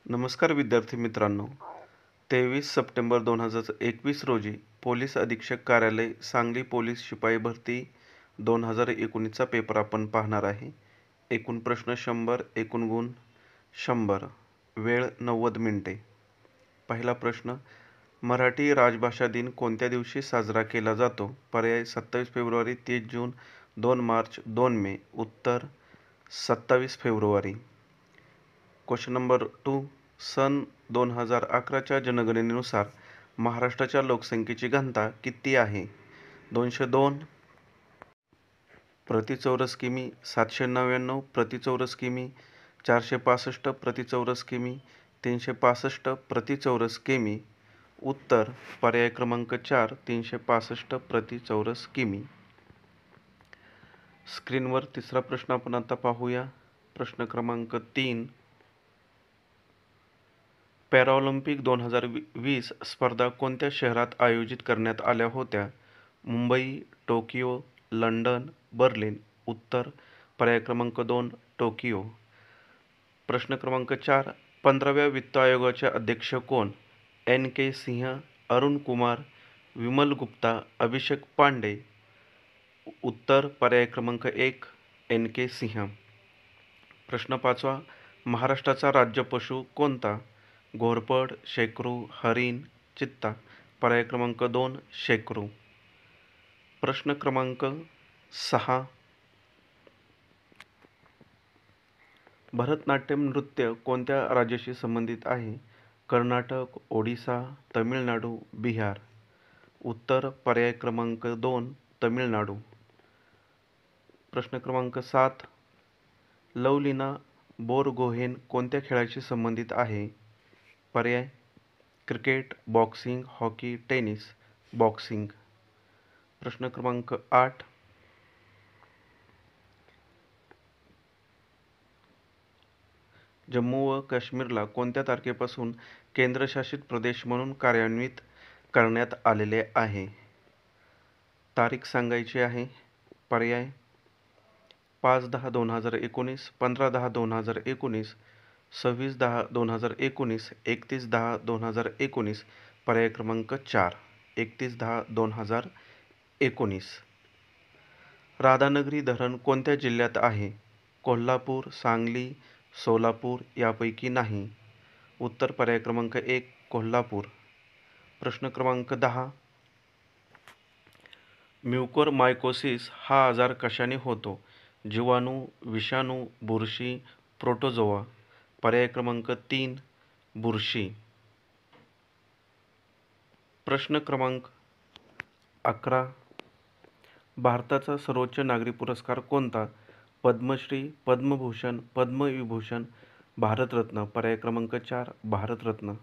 नमस्कार विद्यार्थी मित्रांनो. 23 सप्टेंबर 2021 रोजी पोलीस अधीक्षक कार्यालय सांगली पोलीस शिपाई भरती 2019चा पेपर आपण पाहणार आहे. एकूण प्रश्न 100, एकूण गुण 100, वेळ 90 मिनिटे. पहिला प्रश्न, मराठी राजभाषा दिन कोणत्या दिवशी साजरा केला जातो? पर्याय 27 फेब्रुवारी, 30 जून, 2 मार्च, 2 मे. उत्तर 27 फेब्रुवारी. क्वेश्चन नंबर 2, सन 2011च्या जनगणनेनुसार महाराष्ट्राच्या लोकसंख्येची घनता किती आहे? 202 प्रति चौरस किमी, 799 प्रति चौरस किमी, 465 प्रति चौरस किमी, 365 प्रति चौरस किमी. उत्तर पर्याय क्रमांक 4, 365 प्रति चौरस किमी. स्क्रीनवर तिसरा प्रश्न आपण आता पाहूया. प्रश्न क्रमांक 3, पॅराऑलिम्पिक 2020 स्पर्धा कोणत्या शहरात आयोजित करण्यात आल्या होत्या? Mumbai, Tokyo, London, Berlin. उत्तर पर्याय क्रमांक 2, टोकियो. प्रश्न क्रमांक 4, 15व्या वित्त आयोगाचे अध्यक्ष कोण? N.K. सिंह, अरुण कुमार, विमल गुप्ता, अभिषेक पांडे. उत्तर पर्याय क्रमांक 1, N.K. सिंह. प्रश्न 5वा, महाराष्ट्राचा राज्य पशु कोणता? घोरपड, शेकरू, हरिण, चित्ता. पर्याय क्रमांक 2, शेकरू. प्रश्न क्रमांक 6, भरतनाट्यम नृत्य कोणत्या राज्याशी संबंधित आहे? कर्नाटक, ओडिसा, तमिळनाडू, बिहार. उत्तर पर्याय क्रमांक 2, तमिळनाडू. प्रश्न क्रमांक 7, लवलीना बोरगोहेन कोणत्या खेळाशी संबंधित आहे? पर्याय cricket, boxing, hockey, tennis. Boxing. प्रश्न क्रमांक 8, जम्मू व काश्मीरला कोणत्या तारखेपासून केंद्रशासित प्रदेश म्हणून कार्यान्वित करण्यात आलेले आहे? तारीख सांगायची आहे. पर्याय 5/10/2019, 15/10/2019, 26/10/2019, 31/10/2019. पर्याय क्रमांक 4, 31/10/2019. राधानगरी धरण कोणत्या जिल्ह्यात आहे? कोल्हापूर, सांगली, सोलापूर यापैकी नाही. उत्तर पर्याय क्रमांक 1, कोल्हापूर. प्रश्न क्रमांक 10, म्युकोरमायकोसिस हा आजार कशाने होतो? जीवाणू, विषाणू, बुरशी, प्रोटोझोआ. पर्याय क्रमांक 3, बुरशी. प्रश्न क्रमांक 11, भारताचा सर्वोच्च नागरी पुरस्कार कोणता? पद्मश्री, पद्मभूषण, पद्मविभूषण, भारतरत्न. पर्याय क्रमांक 4, भारतरत्न.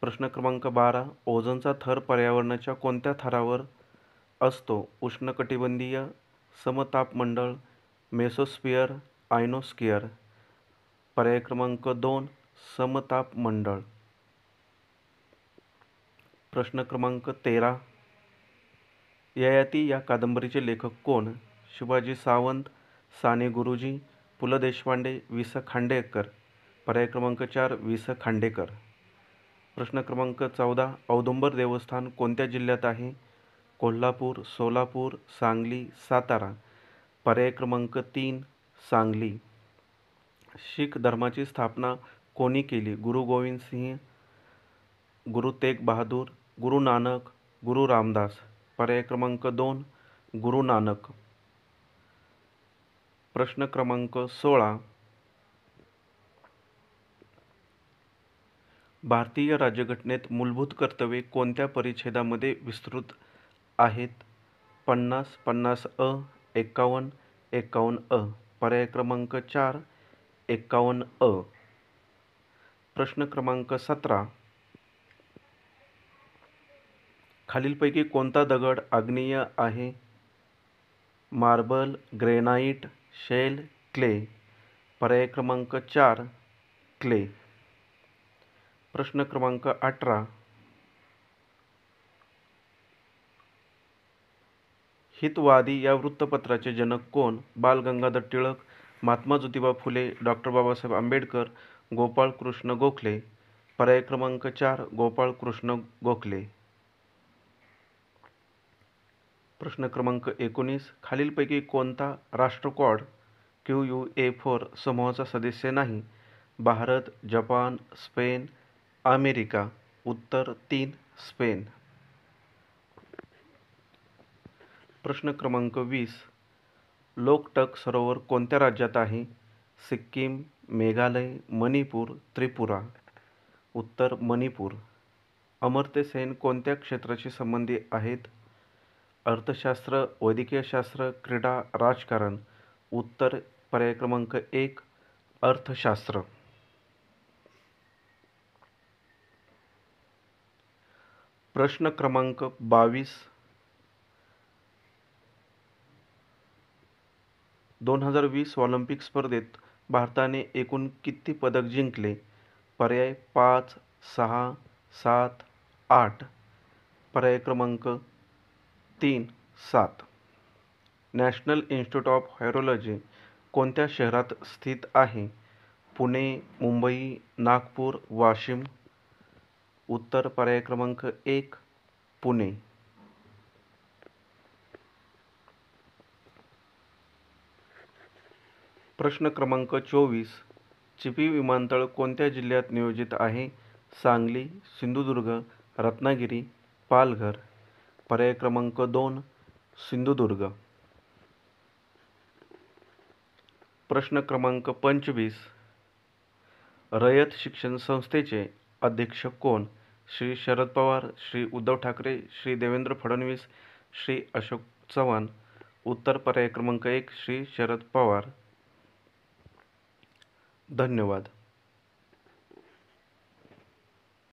प्रश्न क्रमांक 12, ओझोनचा थर पर्यावरणाच्या कोणत्या थरावर असतो? उष्णकटिबंधीय, समतापमंडळ, मेसोस्फिअर, आयनोस्फिअर. पर्याय क्रमांक 2, समतापमंडळ. प्रश्न क्रमांक 13, ययाती या कादंबरीचे लेखक कोण? शिवाजी सावंत, साने गुरुजी, पु ल देशपांडे, वि स खांडेकर. पर्याय क्रमांक 4, वि स खांडेकर. प्रश्न क्रमांक 14, औदुंबर देवस्थान कोणत्या जिल्ह्यात आहे? कोल्हापूर, सोलापूर, सांगली, सातारा. पर्याय क्रमांक 3, सांगली. शीख धर्माची स्थापना कोणी केली? गुरु गोविंद सिंह, गुरु तेग बहादूर, गुरु नानक, गुरु रामदास. पर्याय क्रमांक 2, गुरु नानक. प्रश्न क्रमांक 16, भारतीय राज्यघटनेत मूलभूत कर्तव्ये कोणत्या परिच्छेदामध्ये विस्तृत आहेत? 50, 50 अ, 51, 51 अ. पर्याय क्रमांक 4, 51 अ. प्रश्न क्रमांक 17, खालीलपैकी कोणता दगड आग्नेय आहे? Marble, granite, shale, clay. पर्याय क्रमांक 4, क्ले. प्रश्न क्रमांक 18, हितवादी या वृत्तपत्राचे जनक कोण? बाल गंगाधर टिळक, महात्मा ज्योतिबा फुले, डॉ. बाबासाहेब आंबेडकर, गोपाळकृष्ण गोखले. पर्याय क्रमांक 4 गोपाळकृष्ण गोखले. प्रश्न क्रमांक 19 खालीलपैकी कोणता राष्ट्रक्वाड QUA4 समूहाचा सदस्य नाही? Bharat, Japan, Spain, America. उत्तर 3 स्पेन. प्रश्न क्रमांक 20 लोकटक सरोवर कोणत्या राज्यात आहे? सिक्कीम, मेघालय, मणिपूर, त्रिपुरा. उत्तर मणिपूर. अमर्त्य सेन कोणत्या क्षेत्राशी संबंधित आहेत? अर्थशास्त्र, वैद्यकीय शास्त्र, क्रीडा, राजकारण. उत्तर पर्याय क्रमांक 1 अर्थशास्त्र. प्रश्न क्रमांक 22 2020 ऑलिम्पिक स्पर्धेत भारताने एकूण किती पदक जिंकले? पर्याय 5, 6, 7, 8. पर्याय क्रमांक 3, 7. नॅशनल इन्स्टिट्यूट ऑफ व्हायरोलॉजी कोणत्या शहरात स्थित आहे? पुणे, मुंबई, नागपूर, वाशिम. उत्तर पर्याय क्रमांक 1 पुणे. प्रश्न क्रमांक 24 चिपी विमानतळ कोणत्या जिल्ह्यात नियोजित आहे? सांगली, सिंधुदुर्ग, रत्नागिरी, पालघर. पर्याय क्रमांक 2 सिंधुदुर्ग. प्रश्न क्रमांक 25 रयत शिक्षण संस्थेचे अध्यक्ष कोण? श्री शरद पवार, श्री उद्धव ठाकरे, श्री देवेंद्र फडणवीस, श्री अशोक चव्हाण. उत्तर पर्याय क्रमांक 1 श्री शरद पवार. धन्यवाद.